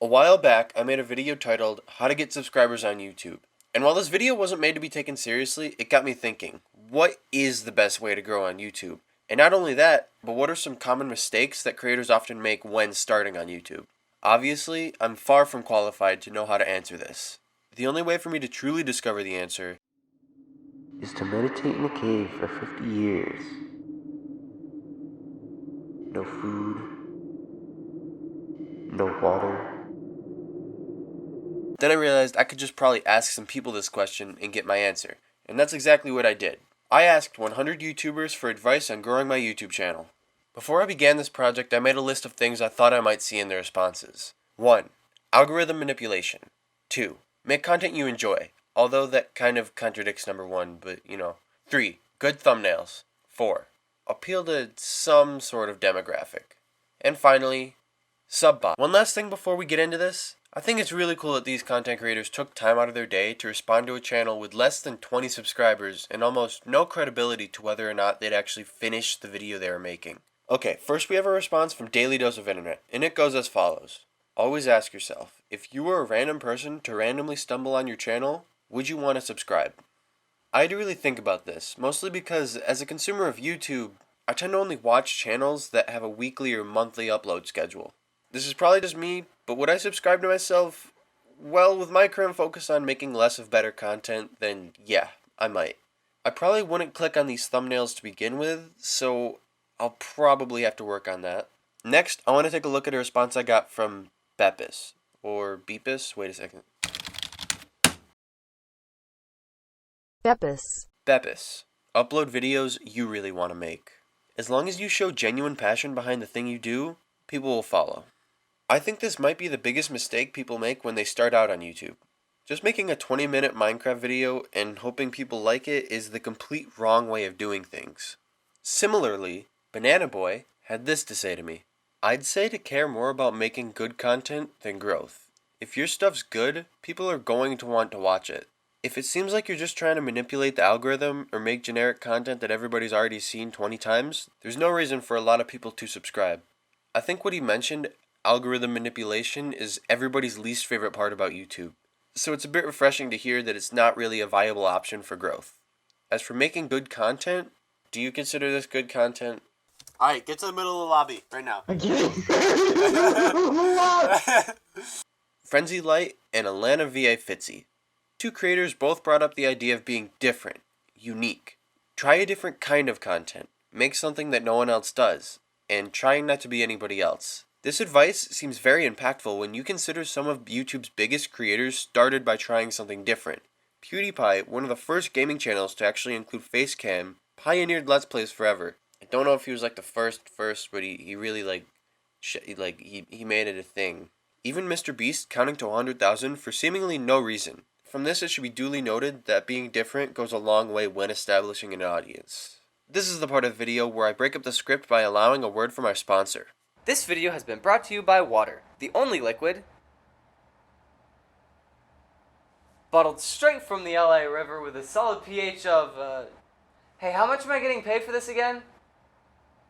A while back, I made a video titled, How to Get Subscribers on YouTube. And while this video wasn't made to be taken seriously, it got me thinking, what is the best way to grow on YouTube? And not only that, but what are some common mistakes that creators often make when starting on YouTube? Obviously, I'm far from qualified to know how to answer this. The only way for me to truly discover the answer is to meditate in a cave for 50 years. No food, no water. Then I realized I could just probably ask some people this question and get my answer. And that's exactly what I did. I asked 100 YouTubers for advice on growing my YouTube channel. Before I began this project, I made a list of things I thought I might see in their responses. 1. Algorithm manipulation. 2. Make content you enjoy. Although that kind of contradicts number 1, but you know. 3. Good thumbnails. 4. Appeal to some sort of demographic. And finally, subbot. One last thing before we get into this. I think it's really cool that these content creators took time out of their day to respond to a channel with less than 20 subscribers and almost no credibility to whether or not they'd actually finish the video they were making. Okay, first we have a response from Daily Dose of Internet, and it goes as follows. Always ask yourself, if you were a random person to randomly stumble on your channel, would you want to subscribe? I had to really think about this, mostly because as a consumer of YouTube, I tend to only watch channels that have a weekly or monthly upload schedule. This is probably just me, but would I subscribe to myself? Well, with my current focus on making less of better content, then yeah, I might. I probably wouldn't click on these thumbnails to begin with, so I'll probably have to work on that. Next, I want to take a look at a response I got from Beppis, or Beepus, wait a second. Beppis. Beppis. Upload videos you really want to make. As long as you show genuine passion behind the thing you do, people will follow. I think this might be the biggest mistake people make when they start out on YouTube. Just making a 20-minute Minecraft video and hoping people like it is the complete wrong way of doing things. Similarly, Banana Boy had this to say to me. I'd say to care more about making good content than growth. If your stuff's good, people are going to want to watch it. If it seems like you're just trying to manipulate the algorithm or make generic content that everybody's already seen 20 times, there's no reason for a lot of people to subscribe. I think what he mentioned, algorithm manipulation, is everybody's least favorite part about YouTube. So it's a bit refreshing to hear that it's not really a viable option for growth. As for making good content, do you consider this good content? Alright, get to the middle of the lobby, right now. Frenzy Light and Alana V.A. Fitzy. Two creators both brought up the idea of being different, unique. Try a different kind of content. Make something that no one else does. And trying not to be anybody else. This advice seems very impactful when you consider some of YouTube's biggest creators started by trying something different. PewDiePie, one of the first gaming channels to actually include Facecam, pioneered Let's Plays forever. I don't know if he was like the first, but he really he made it a thing. Even Mr. Beast counting to 100,000 for seemingly no reason. From this, it should be duly noted that being different goes a long way when establishing an audience. This is the part of the video where I break up the script by allowing a word from our sponsor. This video has been brought to you by water, the only liquid bottled straight from the LA River with a solid pH of, Hey, how much am I getting paid for this again?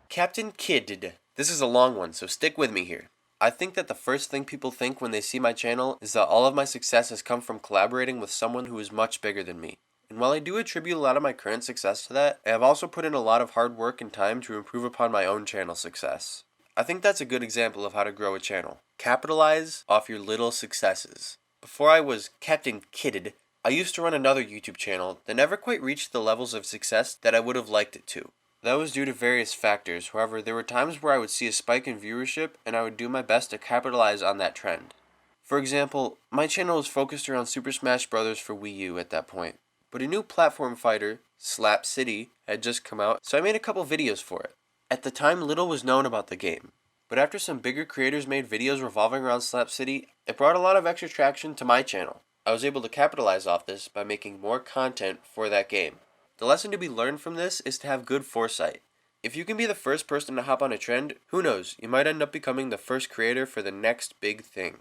Captain Kid. This is a long one, so stick with me here. I think that the first thing people think when they see my channel is that all of my success has come from collaborating with someone who is much bigger than me. And while I do attribute a lot of my current success to that, I have also put in a lot of hard work and time to improve upon my own channel success. I think that's a good example of how to grow a channel. Capitalize off your little successes. Before I was Captain Kidded, I used to run another YouTube channel that never quite reached the levels of success that I would have liked it to. That was due to various factors. However, there were times where I would see a spike in viewership and I would do my best to capitalize on that trend. For example, my channel was focused around Super Smash Bros. For Wii U at that point. But a new platform fighter, Slap City, had just come out, so I made a couple videos for it. At the time, little was known about the game. But after some bigger creators made videos revolving around Slap City, it brought a lot of extra traction to my channel. I was able to capitalize off this by making more content for that game. The lesson to be learned from this is to have good foresight. If you can be the first person to hop on a trend, who knows, you might end up becoming the first creator for the next big thing.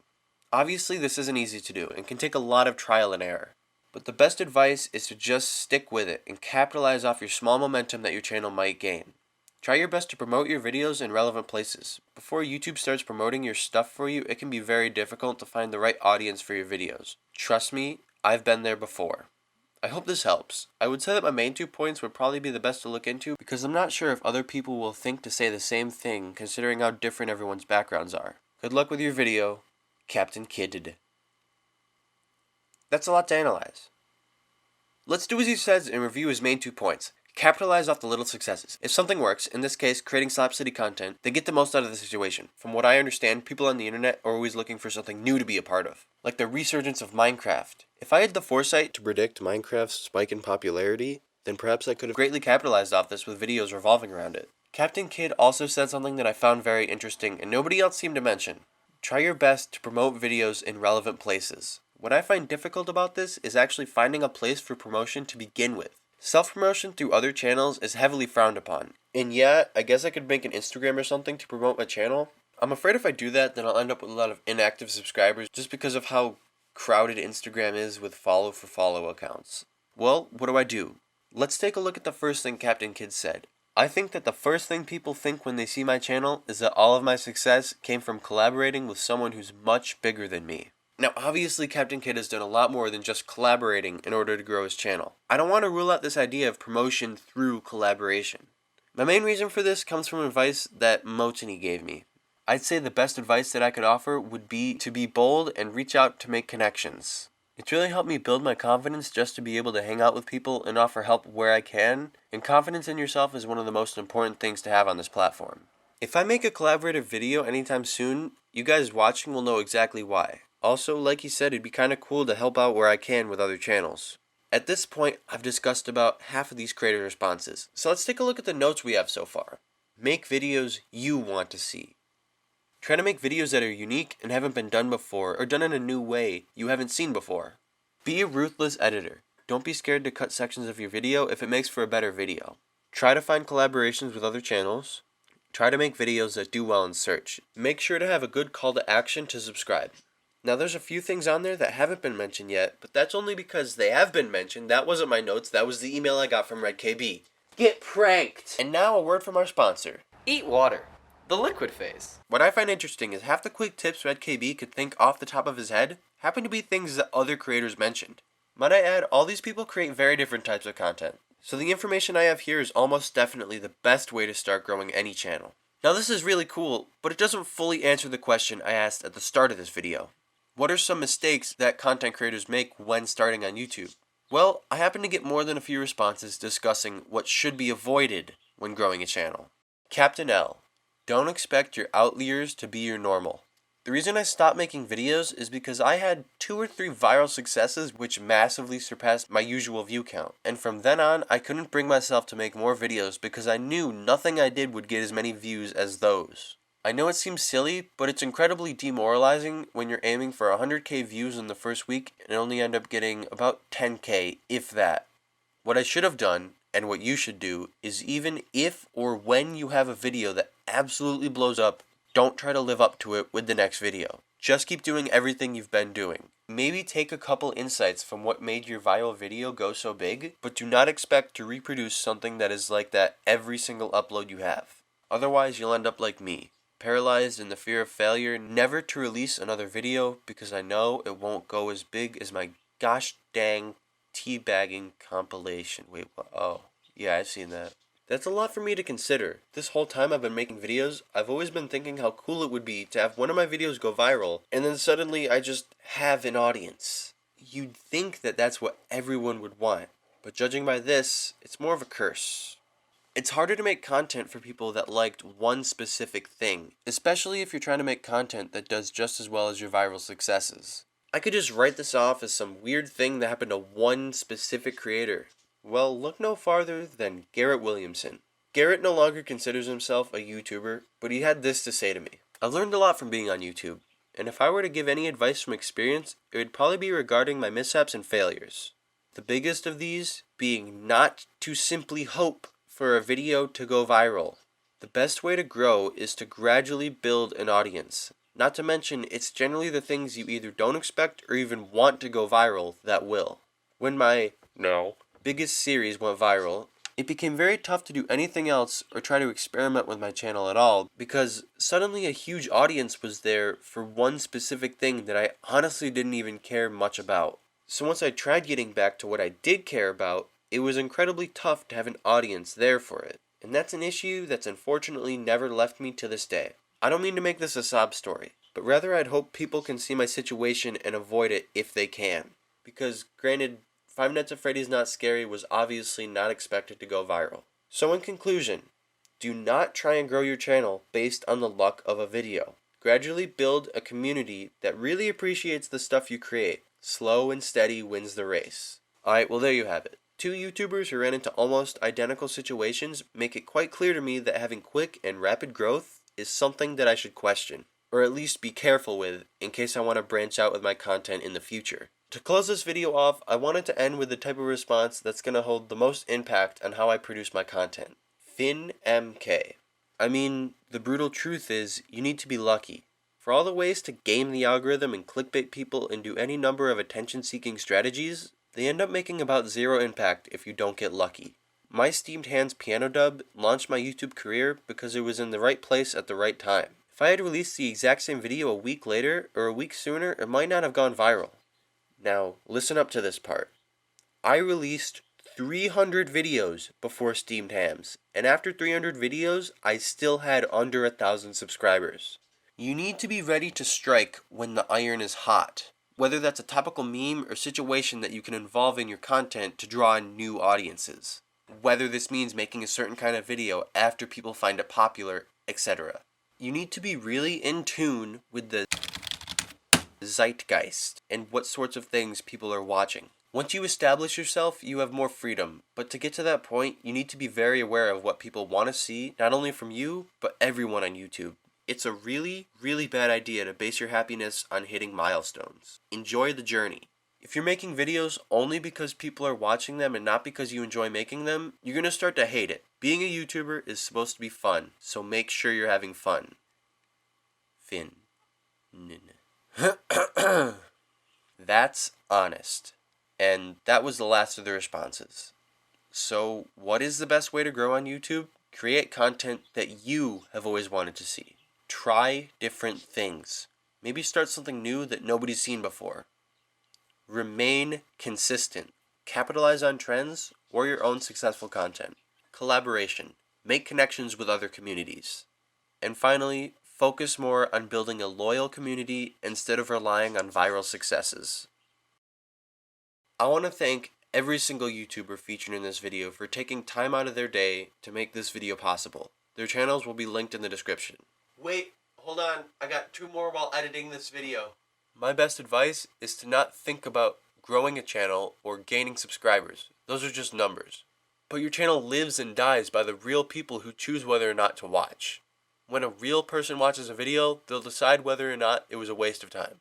Obviously, this isn't easy to do and can take a lot of trial and error. But the best advice is to just stick with it and capitalize off your small momentum that your channel might gain. Try your best to promote your videos in relevant places. Before YouTube starts promoting your stuff for you, it can be very difficult to find the right audience for your videos. Trust me, I've been there before. I hope this helps. I would say that my main 2 points would probably be the best to look into because I'm not sure if other people will think to say the same thing considering how different everyone's backgrounds are. Good luck with your video, Captain Kidded. That's a lot to analyze. Let's do as he says and review his main 2 points. Capitalize off the little successes. If something works, in this case creating Slap City content, then get the most out of the situation. From what I understand, people on the internet are always looking for something new to be a part of. Like the resurgence of Minecraft. If I had the foresight to predict Minecraft's spike in popularity, then perhaps I could have greatly capitalized off this with videos revolving around it. Captain Kidd also said something that I found very interesting and nobody else seemed to mention. Try your best to promote videos in relevant places. What I find difficult about this is actually finding a place for promotion to begin with. Self-promotion through other channels is heavily frowned upon. And yeah, I guess I could make an Instagram or something to promote my channel. I'm afraid if I do that, then I'll end up with a lot of inactive subscribers just because of how crowded Instagram is with follow-for-follow accounts. Well, what do? Let's take a look at the first thing Captain Kidd said. I think that the first thing people think when they see my channel is that all of my success came from collaborating with someone who's much bigger than me. Now, obviously, Captain Kidd has done a lot more than just collaborating in order to grow his channel. I don't want to rule out this idea of promotion through collaboration. My main reason for this comes from advice that Motini gave me. I'd say the best advice that I could offer would be to be bold and reach out to make connections. It's really helped me build my confidence just to be able to hang out with people and offer help where I can, and confidence in yourself is one of the most important things to have on this platform. If I make a collaborative video anytime soon, you guys watching will know exactly why. Also, like he said, it'd be kinda cool to help out where I can with other channels. At this point, I've discussed about half of these creator responses, so let's take a look at the notes we have so far. Make videos you want to see. Try to make videos that are unique and haven't been done before, or done in a new way you haven't seen before. Be a ruthless editor. Don't be scared to cut sections of your video if it makes for a better video. Try to find collaborations with other channels. Try to make videos that do well in search. Make sure to have a good call to action to subscribe. Now there's a few things on there that haven't been mentioned yet, but that's only because they have been mentioned. That wasn't my notes, that was the email I got from RedKB. Get pranked! And now a word from our sponsor. Eat water. The liquid phase. What I find interesting is half the quick tips RedKB could think off the top of his head happen to be things that other creators mentioned. Might I add, all these people create very different types of content. So the information I have here is almost definitely the best way to start growing any channel. Now this is really cool, but it doesn't fully answer the question I asked at the start of this video. What are some mistakes that content creators make when starting on YouTube? Well, I happen to get more than a few responses discussing what should be avoided when growing a channel. Captain L. Don't expect your outliers to be your normal. The reason I stopped making videos is because I had 2 or 3 viral successes which massively surpassed my usual view count. And from then on, I couldn't bring myself to make more videos because I knew nothing I did would get as many views as those. I know it seems silly, but it's incredibly demoralizing when you're aiming for 100k views in the first week and only end up getting about 10k, if that. What I should have done, and what you should do, is even if or when you have a video that absolutely blows up, don't try to live up to it with the next video. Just keep doing everything you've been doing. Maybe take a couple insights from what made your viral video go so big, but do not expect to reproduce something that is like that every single upload you have. Otherwise, you'll end up like me. Paralyzed in the fear of failure, never to release another video because I know it won't go as big as my gosh dang teabagging compilation. Wait, what? Oh, yeah, I've seen that. That's a lot for me to consider. This whole time I've been making videos, I've always been thinking how cool it would be to have one of my videos go viral, and then suddenly I just have an audience. You'd think that that's what everyone would want, but judging by this, it's more of a curse. It's harder to make content for people that liked one specific thing, especially if you're trying to make content that does just as well as your viral successes. I could just write this off as some weird thing that happened to one specific creator. Well, look no farther than Garrett Williamson. Garrett no longer considers himself a YouTuber, but he had this to say to me. I've learned a lot from being on YouTube, and if I were to give any advice from experience, it would probably be regarding my mishaps and failures. The biggest of these being not to simply hope for a video to go viral. The best way to grow is to gradually build an audience. Not to mention, it's generally the things you either don't expect or even want to go viral that will. When my biggest series went viral, It became very tough to do anything else or try to experiment with my channel at all because suddenly a huge audience was there for one specific thing that I honestly didn't even care much about. So once I tried getting back to what I did care about, it was incredibly tough to have an audience there for it. And that's an issue that's unfortunately never left me to this day. I don't mean to make this a sob story, but rather I'd hope people can see my situation and avoid it if they can. Because granted, Five Nights at Freddy's Not Scary was obviously not expected to go viral. So in conclusion, do not try and grow your channel based on the luck of a video. Gradually build a community that really appreciates the stuff you create. Slow and steady wins the race. Alright, well there you have it. Two YouTubers who ran into almost identical situations make it quite clear to me that having quick and rapid growth is something that I should question, or at least be careful with in case I want to branch out with my content in the future. To close this video off, I wanted to end with the type of response that's going to hold the most impact on how I produce my content. FinMK. I mean, the brutal truth is, you need to be lucky. For all the ways to game the algorithm and clickbait people and do any number of attention-seeking strategies, they end up making about zero impact if you don't get lucky. My Steamed Hands piano dub launched my YouTube career because it was in the right place at the right time. If I had released the exact same video a week later or a week sooner, it might not have gone viral. Now, listen up to this part. I released 300 videos before Steamed Hams, and after 300 videos, I still had under 1,000 subscribers. You need to be ready to strike when the iron is hot, whether that's a topical meme or situation that you can involve in your content to draw in new audiences. Whether this means making a certain kind of video after people find it popular, etc. You need to be really in tune with the zeitgeist and what sorts of things people are watching. Once you establish yourself, you have more freedom, but to get to that point, you need to be very aware of what people want to see, not only from you, but everyone on YouTube. It's a really, really bad idea to base your happiness on hitting milestones. Enjoy the journey. If you're making videos only because people are watching them and not because you enjoy making them, you're going to start to hate it. Being a YouTuber is supposed to be fun, so make sure you're having fun. Finn. That's honest. And that was the last of the responses. So, what is the best way to grow on YouTube? Create content that you have always wanted to see. Try different things. Maybe start something new that nobody's seen before. Remain consistent. Capitalize on trends or your own successful content. Collaboration. Make connections with other communities. And finally, focus more on building a loyal community instead of relying on viral successes. I want to thank every single YouTuber featured in this video for taking time out of their day to make this video possible. Their channels will be linked in the description. Wait, hold on, I got two more while editing this video. My best advice is to not think about growing a channel or gaining subscribers. Those are just numbers. But your channel lives and dies by the real people who choose whether or not to watch. When a real person watches a video, they'll decide whether or not it was a waste of time.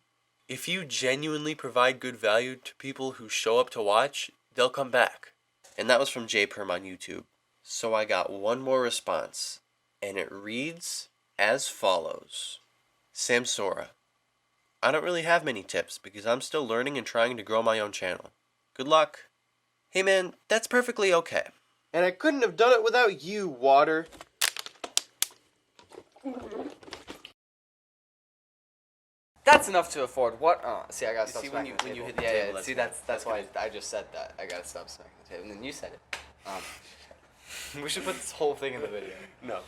If you genuinely provide good value to people who show up to watch, they'll come back. And that was from JPerm on YouTube. So I got one more response, and it reads as follows. Samsora. I don't really have many tips because I'm still learning and trying to grow my own channel. Good luck. Hey man, that's perfectly okay. And I couldn't have done it without you, Water. That's enough to afford. What? See, I gotta stop see when smacking you- the when you table. hit the yeah, table, yeah. See, that's why I just said that. I gotta stop smacking the table, and then you said it. We should put this whole thing in the video. No.